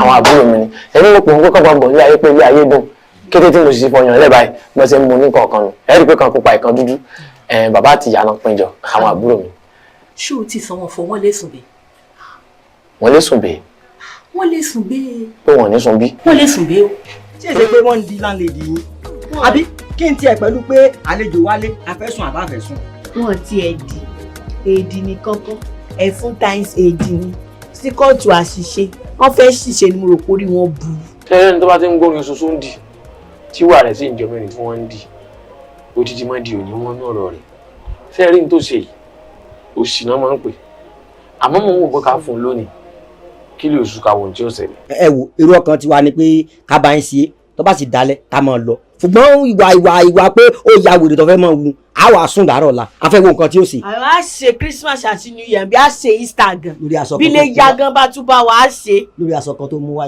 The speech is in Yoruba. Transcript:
àwọn àbúrò mi ni ẹni mo pè ń kókò pọ̀ ní ayé pé ilé ayé dùn kété tí mo sì fọyàn lẹ́ẹ̀ báyìí mo ṣe ń mu ní kọ̀ọ̀kan nù ẹ rí i pé kan pupa ìkan dúdú bàbá àti ìyá náà péjọ àwọn àbúrò mi. ṣé o ti sọ wọn fọ wọn lè sùn bẹ́ẹ̀. wọ́n lè sùn bẹ́ẹ̀. wọ́n lè sùn bẹ́ẹ̀. pé wọ́n ní sùn bí. wọ́n lè sùn bẹ́ẹ̀ o. ṣé èsè pé wọ́n ń di láńlẹ́dì yín àbí kí n tiẹ̀ pẹ̀lú pé àlejò wálé afẹ́sùn àbáfẹ́sùn. wọn ti ẹ̀dì èdì ní kọ́kọ́ ẹ̀fún times èdì ni síkọ́ọ̀tù àṣìṣe wọ́n fẹ́ ṣìṣe ni mo rò pórí wọn bu. tẹ́lẹ̀ ní tó bá ti ń gbórin ṣoṣo ń dì tí wà rẹ̀ sì ń jọ mẹ́rin tí wọ́n ń dì odidi máa di òní wọn ní ọ̀rọ̀ rẹ̀ fẹ́ẹ́ rí ní tó ṣe yìí òṣì náà máa ń pè àmọ́ mo ń wò pé ká fún un lónìí kí lè oṣù káwọn tí ó ṣẹlẹ̀. ẹ wo èrò ọkàn tiwa ni pé ká bá ń ṣe tó bá sì dalẹ̀ ká máa lọ ṣùgbọ́n ìwà pé ó ya wèrè tó fẹ́ máa wu á wà sùn dàárọ̀ la a fẹ́ wo nǹkan tí ó ṣe. àwọn á ṣe Christmas àti New Year bí á ṣe Easter gan lórí aṣọ kan bí lè ya gan bá tún bá wa á ṣe. lórí aṣọ kan tó mú wá.